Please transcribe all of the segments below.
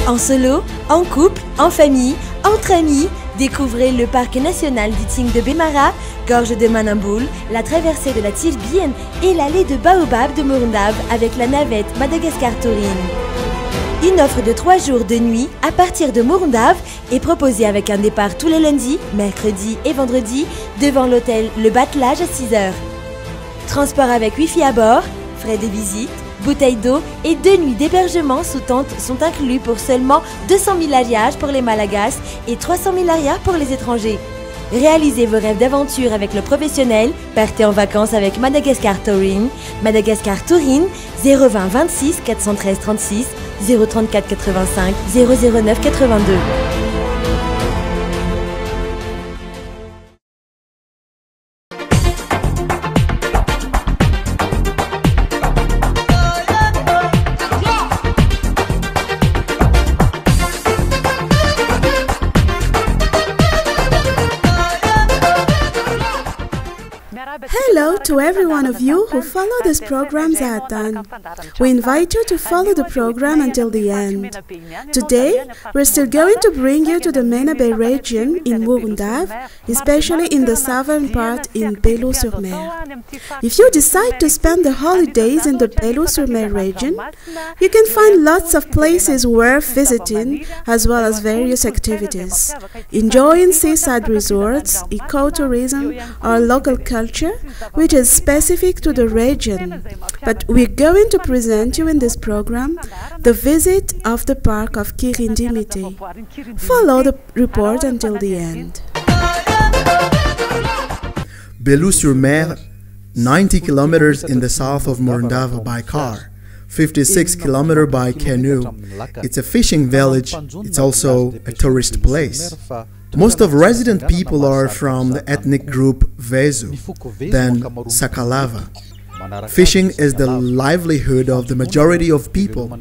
En solo, en couple, en famille, entre amis, découvrez le parc national d'Iting de Bemara, gorge de Manamboul, la traversée de la Tilbienne et l'allée de Baobab de Morndave avec la navette Madagascar-Taurine. Une offre de 3 jours de nuit à partir de Morndave est proposée avec un départ tous les lundis, mercredis et vendredis devant l'hôtel Le Batelage à 6 h. Transport avec Wi-Fi à bord, frais de visite, bouteilles d'eau et 2 nuits d'hébergement sous tente sont inclus pour seulement 200 000 ariages pour les Malagasy et 300 000 arias pour les étrangers. Réalisez vos rêves d'aventure avec le professionnel, partez en vacances avec Madagascar-Taurine. Madagascar-Taurine, 020 26 413 36 034 85 009 82. Hello to every one of you who follow this program Zahatany. We invite you to follow the program until the end. Today, we're still going to bring you to the Mena Bay region in Morndave, especially in the southern part in Belo-sur-Mer. If you decide to spend the holidays in the Belo-sur-Mer region, you can find lots of places worth visiting as well as various activities. Enjoying seaside resorts, ecotourism or local culture, which is specific to the region. But we're going to present you in this program the visit of the park of Kirindimite. Follow the report until the end. Belo-sur-Mer, 90 kilometers in the south of Morndave by car, 56 kilometers by canoe. It's a fishing village. It's also a tourist place. Most of resident people are from the ethnic group Vezo, then Sakalava. Fishing is the livelihood of the majority of people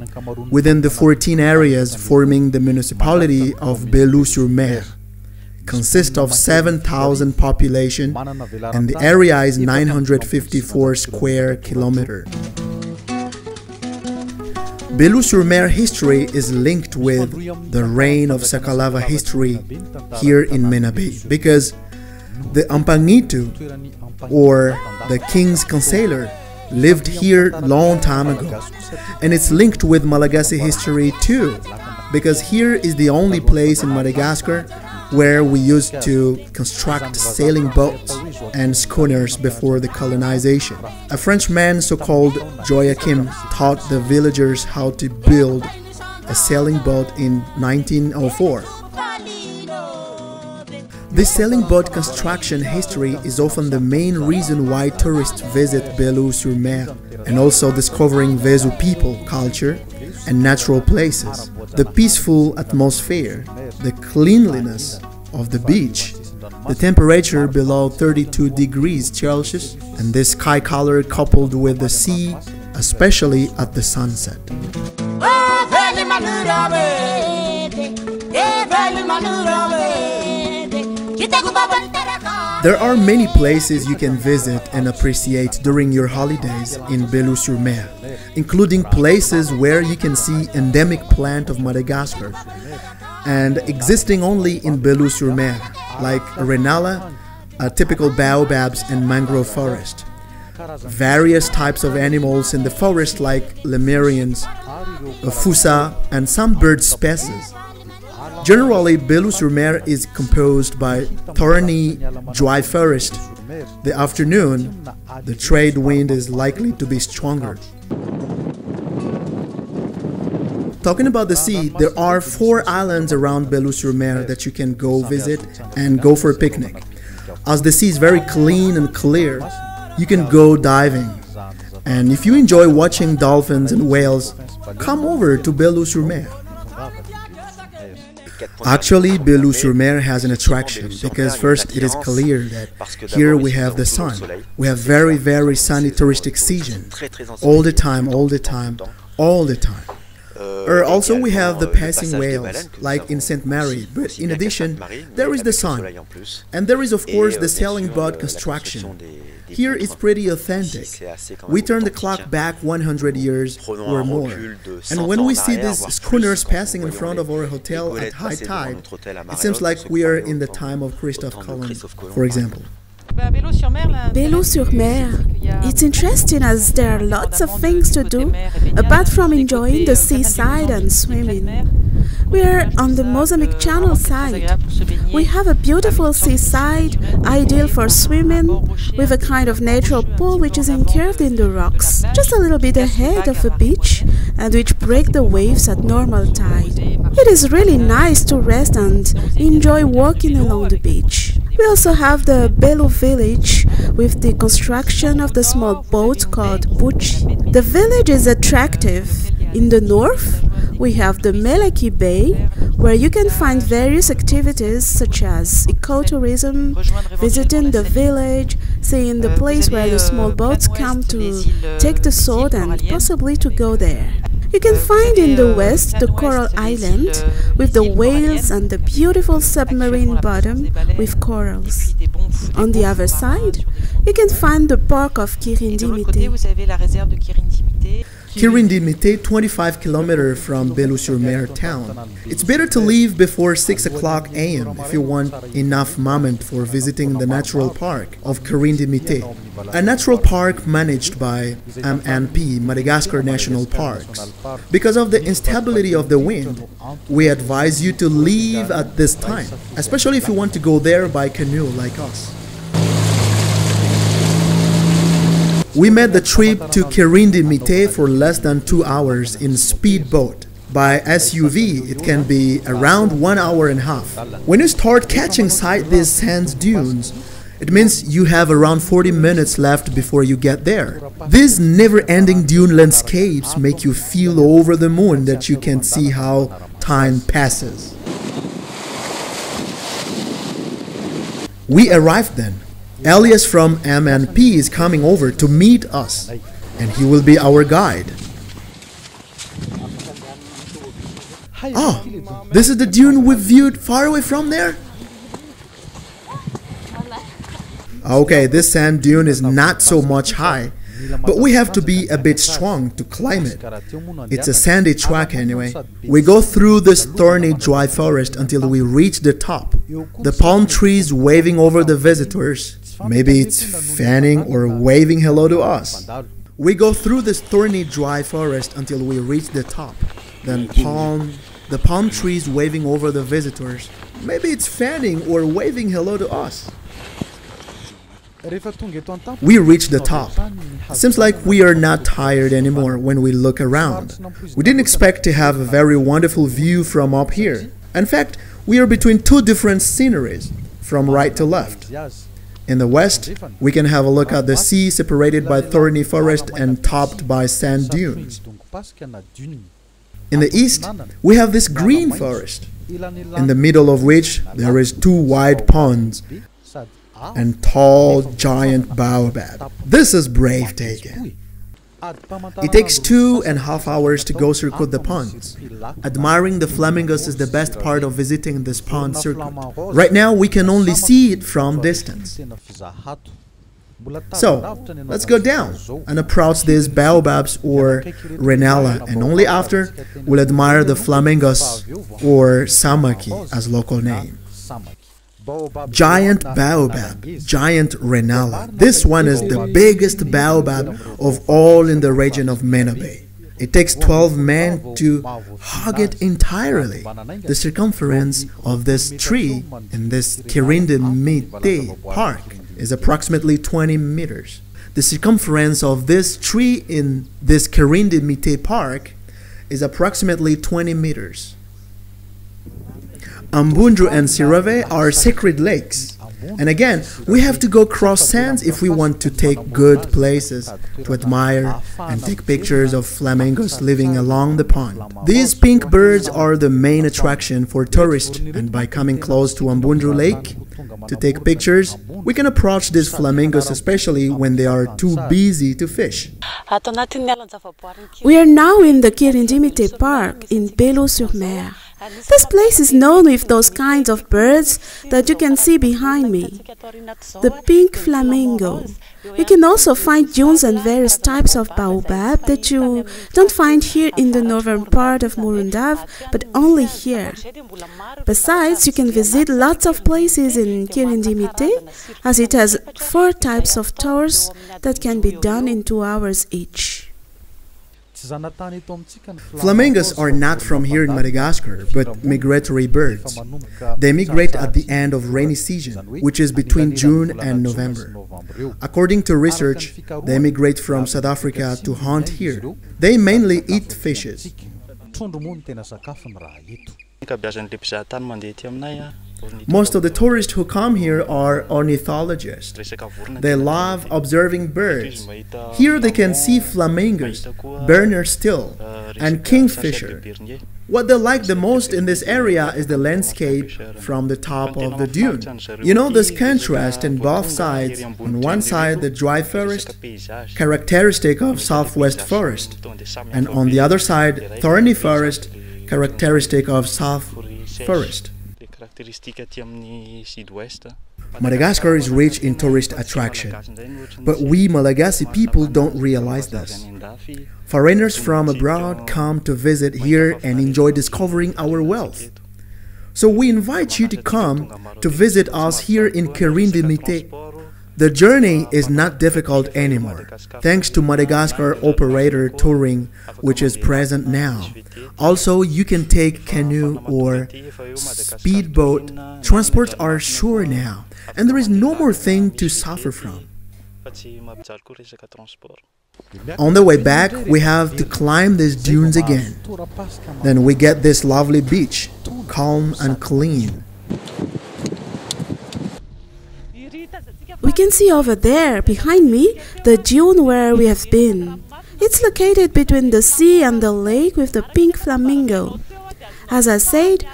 within the 14 areas forming the municipality of Belo-sur-Mer. Consists of 7,000 population and the area is 954 square kilometers. Belo-sur-Mer history is linked with the reign of Sakalava history here in Mena Bay because the Ampangitu, or the king's consailor, lived here long time ago. And it's linked with Malagasy history too, because here is the only place in Madagascar where we used to construct sailing boats and schooners before the colonization. A Frenchman so-called Joachim taught the villagers how to build a sailing boat in 1904. This sailing boat construction history is often the main reason why tourists visit Belo-sur-Mer, and also discovering Vezo people, culture, and natural places. The peaceful atmosphere, the cleanliness of the beach, the temperature below 32 degrees Celsius, and this sky color coupled with the sea, especially at the sunset. There are many places you can visit and appreciate during your holidays in Belo-sur-Mer, including places where you can see endemic plant of Madagascar and existing only in Belo-sur-Mer, like Renala, typical baobabs and mangrove forest. Various types of animals in the forest like lemurians, fusa, and some bird species. Generally, Belo-sur-Mer is composed by thorny, dry forest. The afternoon, the trade wind is likely to be stronger. Talking about the sea, there are 4 islands around Belo-sur-Mer that you can go visit and go for a picnic. As the sea is very clean and clear, you can go diving. And if you enjoy watching dolphins and whales, come over to Belo-sur-Mer. Actually, Belo-sur-Mer has an attraction because first it is clear that here we have the sun. We have very sunny touristic season. All the time. Or also we have the passing whales, like in St. Mary, but in addition, there is the sun. And there is of course the sailing boat construction. Here it's pretty authentic. We turn the clock back 100 years or more. And when we see these schooners passing in front of our hotel at high tide, it seems like we are in the time of Christophe Colomb, for example. Belo-sur-Mer. It's interesting as there are lots of things to do, apart from enjoying the seaside and swimming. We're on the Mozambique Channel side. We have a beautiful seaside, ideal for swimming, with a kind of natural pool which is encurved in the rocks, just a little bit ahead of the beach, and which break the waves at normal tide. It is really nice to rest and enjoy walking along the beach. We also have the Belo village with the construction of the small boat called Buchi. The village is attractive. In the north, we have the Meleki Bay, where you can find various activities such as ecotourism, visiting the village, seeing the place where the small boats come to take the salt and possibly to go there. You can find in the west the Coral Island with the whales and the beautiful submarine bottom with corals. On the other side, you can find the park of Kirindimite. Kirindimite, 25 kilometers from Belo-sur-Mer town. It's better to leave before 6 o'clock a.m. if you want enough moment for visiting the natural park of Kirindimite, a natural park managed by MNP, Madagascar National Parks. Because of the instability of the wind, we advise you to leave at this time, especially if you want to go there by canoe like us. We made the trip to Kirindimite for less than 2 hours in speedboat. By SUV, it can be around 1 hour and a half. When you start catching sight these sand dunes, it means you have around 40 minutes left before you get there. These never-ending dune landscapes make you feel over the moon that you can see how time passes. We arrived then. Elias from MNP is coming over to meet us, and he will be our guide. Oh, this is the dune we viewed far away from there? Okay, this sand dune is not so much high, but we have to be a bit strong to climb it. It's a sandy track anyway. We go through this thorny dry forest until we reach the top. The palm trees waving over the visitors. Maybe it's fanning or waving hello to us. We go through this thorny dry forest until we reach the top. Then the palm trees waving over the visitors. Maybe it's fanning or waving hello to us. We reach the top. Seems like we are not tired anymore when we look around. We didn't expect to have a very wonderful view from up here. In fact, we are between two different sceneries, from right to left. In the west, we can have a look at the sea separated by thorny forest and topped by sand dunes. In the east, we have this green forest, in the middle of which there is two wide ponds and tall giant baobab. This is breathtaking. It takes 2.5 hours to go circuit the ponds. Admiring the flamingos is the best part of visiting this pond circuit. Right now we can only see it from distance. So, let's go down and approach these baobabs or renala, and only after we'll admire the flamingos or samaki as local name. Giant baobab, giant renala. This one is the biggest baobab of all in the region of Mena Bay. It takes 12 men to hug it entirely. The circumference of this tree in this Kirindimite park is approximately 20 meters. The circumference of this tree in this Kirindimite park is approximately 20 meters. Ambundru and Sirave are sacred lakes. And again, we have to go cross sands if we want to take good places to admire and take pictures of flamingos living along the pond. These pink birds are the main attraction for tourists, and by coming close to Ambundru Lake, to take pictures, we can approach these flamingos especially when they are too busy to fish. We are now in the Kirindimité Park in Belo-sur-Mer. This place is known with those kinds of birds that you can see behind me. The pink flamingo. You can also find dunes and various types of baobab that you don't find here in the northern part of Morundava, but only here. Besides, you can visit lots of places in Kirindimité, as it has 4 types of tours that can be done in 2 hours each. Flamingos are not from here in Madagascar, but migratory birds. They migrate at the end of rainy season, which is between June and November. According to research, they migrate from South Africa to hunt here. They mainly eat fishes. Most of the tourists who come here are ornithologists. They love observing birds. Here they can see flamingos, Berner still, and kingfisher. What they like the most in this area is the landscape from the top of the dune. You know, this contrast in both sides. On one side, the dry forest, characteristic of southwest forest, and on the other side, thorny forest, characteristic of south forest. Madagascar is rich in tourist attraction, but we Malagasy people don't realize this. Foreigners from abroad come to visit here and enjoy discovering our wealth. So we invite you to come to visit us here in Kirindimité. The journey is not difficult anymore, thanks to Madagascar operator touring, which is present now. Also, you can take canoe or speedboat. Transports are sure now, and there is no more thing to suffer from. On the way back, we have to climb these dunes again. Then we get this lovely beach, calm and clean. We can see over there, behind me, the dune where we have been. It's located between the sea and the lake with the pink flamingo. As I said,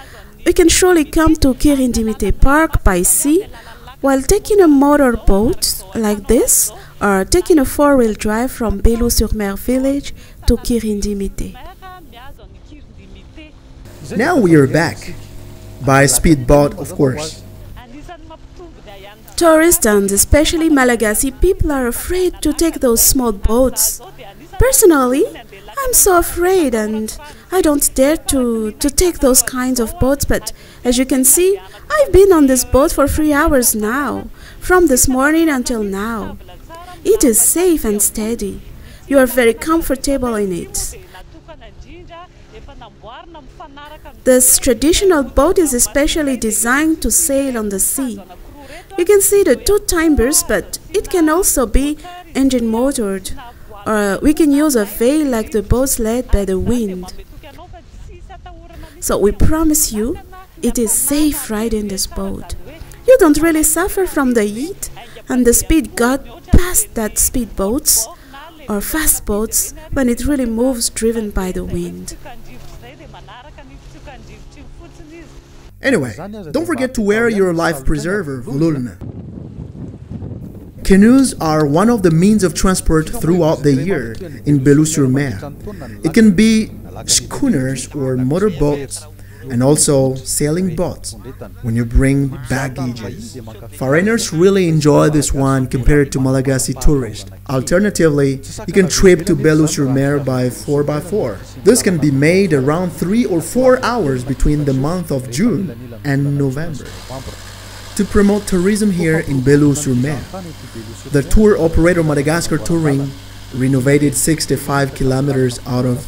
we can surely come to Kirindimité Park by sea while taking a motorboat like this or taking a 4-wheel drive from Belo-sur-Mer village to Kirindimité. Now we are back, by speedboat of course. Tourists and especially Malagasy people are afraid to take those small boats. Personally, I'm so afraid and I don't dare to take those kinds of boats, but as you can see, I've been on this boat for 3 hours now, from this morning until now. It is safe and steady. You are very comfortable in it. This traditional boat is especially designed to sail on the sea. You can see the 2 timbers, but it can also be engine motored. Or we can use a veil like the boats led by the wind. So we promise you, it is safe riding this boat. You don't really suffer from the heat and the speed got past that speed boats or fast boats when it really moves driven by the wind. Anyway, don't forget to wear your life preserver, Vululna. Canoes are one of the means of transport throughout the year in Belo-sur-Mer. It can be schooners or motorboats, and also sailing boats when you bring baggages. Foreigners really enjoy this one compared to Malagasy tourists. Alternatively, you can trip to Belo-sur-Mer by 4x4. This can be made around 3 or 4 hours between the month of June and November. To promote tourism here in Belo-sur-Mer, the tour operator Madagascar Touring renovated 65 kilometers out of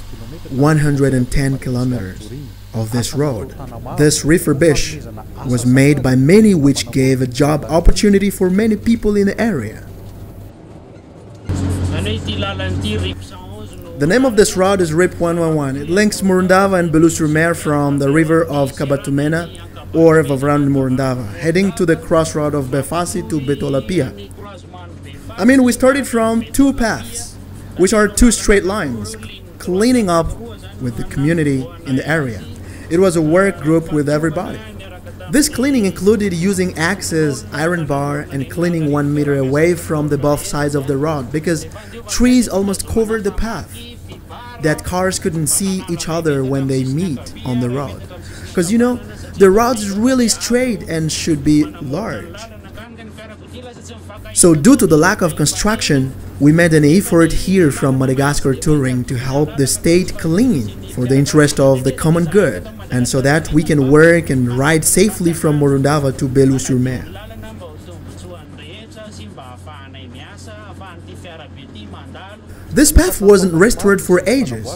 110 kilometers of this road. This refurbish was made by many, which gave a job opportunity for many people in the area. The name of this route is RIP 111. It links Morundava and Belo-sur-Mer from the river of Kabatumena or Vavrand Morundava, heading to the crossroad of Befasi to Betolapia. I mean, we started from 2 paths, which are 2 straight lines, cleaning up with the community in the area. It was a work group with everybody. This cleaning included using axes, iron bar, and cleaning 1 meter away from the both sides of the road because trees almost covered the path, that cars couldn't see each other when they meet on the road. Because you know, the road is really straight and should be large. So due to the lack of construction, we made an effort here from Madagascar Touring to help the state clean for the interest of the common good, and so that we can work and ride safely from Morundava to Belo-sur-Mer. This path wasn't restored for ages,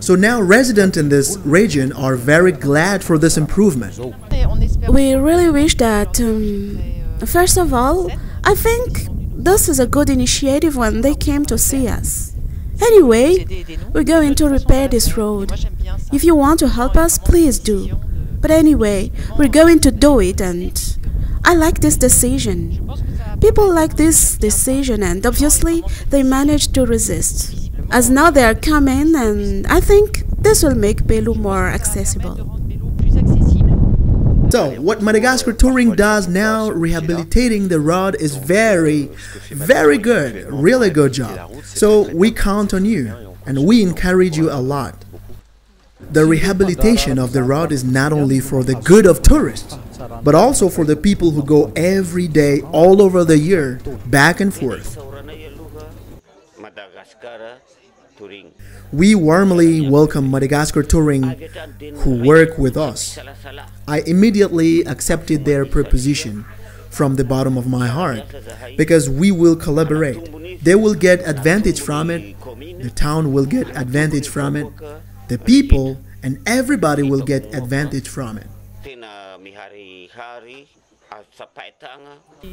so now residents in this region are very glad for this improvement. We really wish that, first of all, I think this is a good initiative when they came to see us. Anyway, we're going to repair this road. If you want to help us, please do. But anyway, we're going to do it, and I like this decision. People like this decision, and obviously they managed to resist. As now they are coming, and I think this will make Belo more accessible. So, what Madagascar Touring does now, rehabilitating the road, is very good, really good job. So, we count on you, and we encourage you a lot. The rehabilitation of the road is not only for the good of tourists, but also for the people who go every day, all over the year, back and forth. We warmly welcome Madagascar Touring, who work with us. I immediately accepted their proposition from the bottom of my heart, because we will collaborate. They will get advantage from it, the town will get advantage from it, the people and everybody will get advantage from it.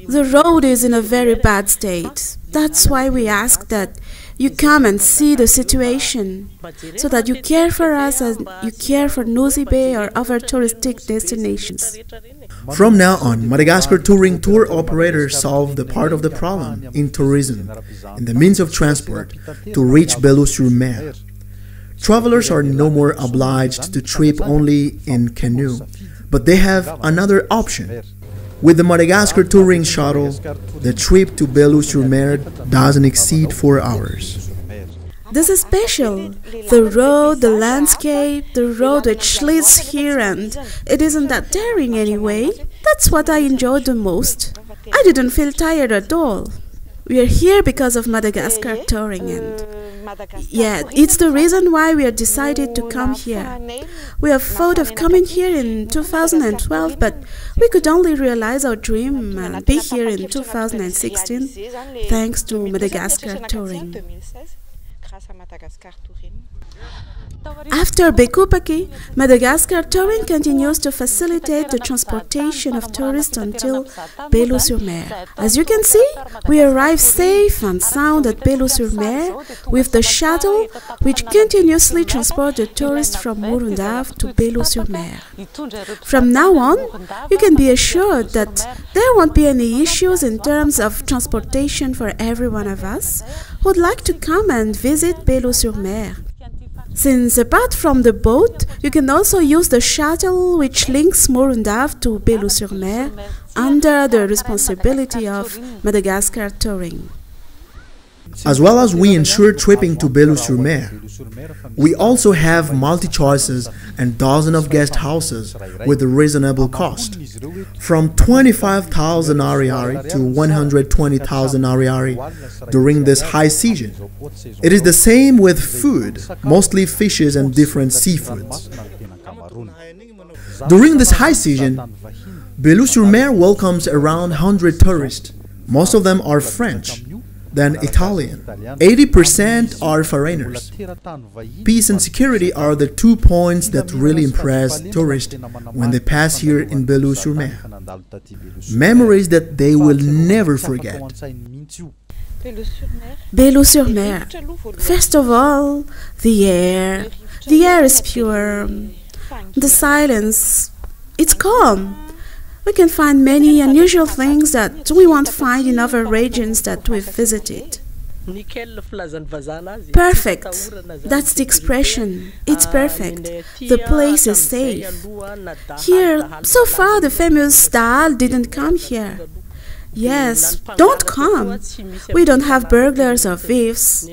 The road is in a very bad state. That's why we ask that you come and see the situation, so that you care for us and you care for Nosy Bay or other touristic destinations. From now on, Madagascar Touring tour operators solve the part of the problem in tourism, in the means of transport, to reach Belo-sur-Mer. Travelers are no more obliged to trip only in canoe, but they have another option. With the Madagascar Touring shuttle, the trip to Belo-sur-Mer doesn't exceed 4 hours. This is special. The road, the landscape, the road which leads here, and it isn't that daring anyway. That's what I enjoyed the most. I didn't feel tired at all. We are here because of Madagascar Touring, and yeah, it's the reason why we have decided to come here. We have thought of coming here in 2012, but we could only realize our dream and be here in 2016 thanks to Madagascar Touring. After Bekupaki, Madagascar Touring continues to facilitate the transportation of tourists until Belo-sur-Mer. As you can see, we arrive safe and sound at Belo-sur-Mer with the shuttle which continuously transports the tourists from Morundava to Belo-sur-Mer. From now on, you can be assured that there won't be any issues in terms of transportation for every one of us who would like to come and visit Belo-sur-Mer. Since apart from the boat, you can also use the shuttle which links Morundava to Belo-sur-Mer under the responsibility of Madagascar Touring. As well as we ensure tripping to Belo-sur-Mer, we also have multi-choices and dozens of guest houses with a reasonable cost, from 25,000 ariary to 120,000 ariary during this high season. It is the same with food, mostly fishes and different seafoods. During this high season, Belo-sur-Mer welcomes around 100 tourists. Most of them are French, then Italian. 80% are foreigners. Peace and security are the 2 points that really impress tourists when they pass here in Belo-sur-Mer. Memories that they will never forget. Belo-sur-Mer. First of all, the air. The air is pure. The silence. It's calm. We can find many unusual things that we won't find in other regions that we've visited. Perfect. That's the expression. It's perfect. The place is safe. Here, so far the famous star didn't come here. Yes, don't come. We don't have burglars or thieves.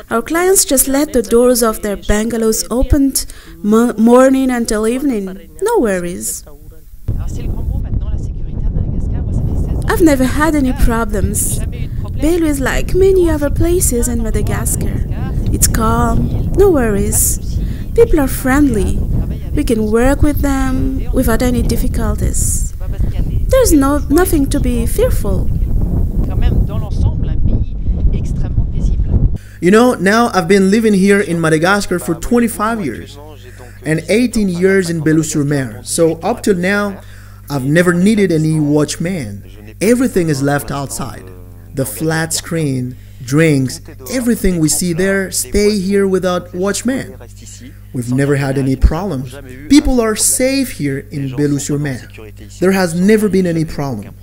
Our clients just let the doors of their bungalows opened morning until evening. No worries. I've never had any problems. Belo is like many other places in Madagascar. It's calm, no worries. People are friendly. We can work with them without any difficulties. There's nothing to be fearful. You know, now I've been living here in Madagascar for 25 years and 18 years in Belo-sur-Mer. So up till now, I've never needed any watchman. Everything is left outside. The flat screen, drinks, everything we see there stay here without watchman. We've never had any problems. People are safe here in Belo-sur-Mer. There has never been any problem.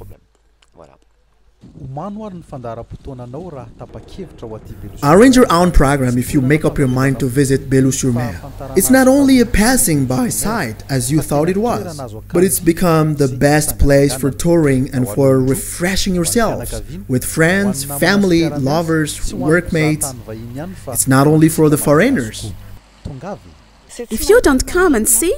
Arrange your own program if you make up your mind to visit Belo-sur-Mer. It's not only a passing by site as you thought it was, but it's become the best place for touring and for refreshing yourself with friends, family, lovers, workmates. It's not only for the foreigners. If you don't come and see,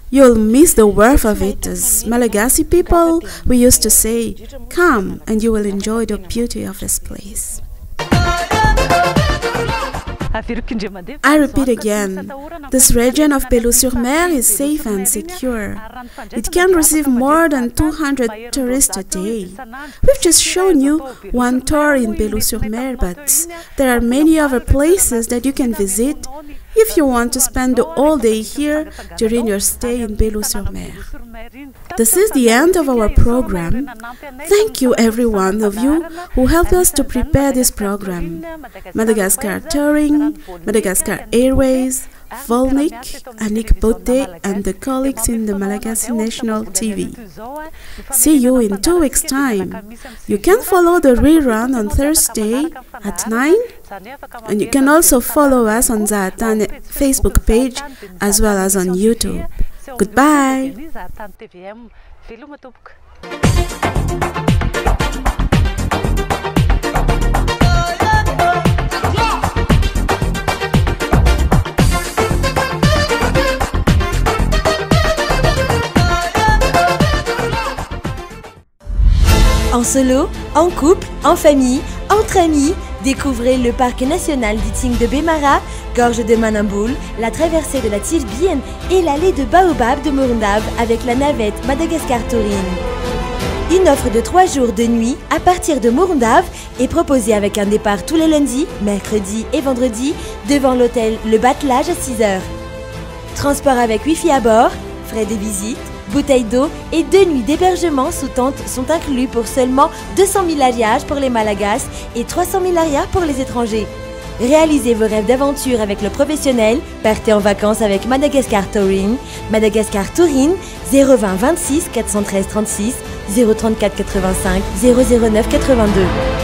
you'll miss the worth of it. As Malagasy people, we used to say, come and you will enjoy the beauty of this place. I repeat again, this region of Belo-sur-Mer is safe and secure. It can receive more than 200 tourists a day. We've just shown you one tour in Belo-sur-Mer, but there are many other places that you can visit if you want to spend the whole day here during your stay in Belo-sur-Mer. This is the end of our program. Thank you every one of you who helped us to prepare this program. Madagascar Touring, Madagascar Airways, Volnik, Annick Botte and the colleagues in the Malagasy National TV. See you in 2 weeks' time. You can follow the rerun on Thursday at 9, and you can also follow us on Zahatany Facebook page as well as on YouTube. Goodbye. En solo, en couple, en famille, entre amis, découvrez le parc national d'Iting de Bemara, gorge de Manamboul, la traversée de la Tilbienne et l'allée de Baobab de Morundav avec la navette Madagascar Touring. Une offre de 3 jours de nuit à partir de Morundav est proposée avec un départ tous les lundis, mercredis et vendredis devant l'hôtel Le Battelage à 6h. Transport avec Wi-Fi à bord, frais de visite, bouteilles d'eau et 2 nuits d'hébergement sous tente sont inclus pour seulement 200 000 ariages pour les Malagas et 300 000 arias pour les étrangers. Réalisez vos rêves d'aventure avec le professionnel, partez en vacances avec Madagascar Touring. Madagascar Touring 020 26 413 36 034 85 009 82.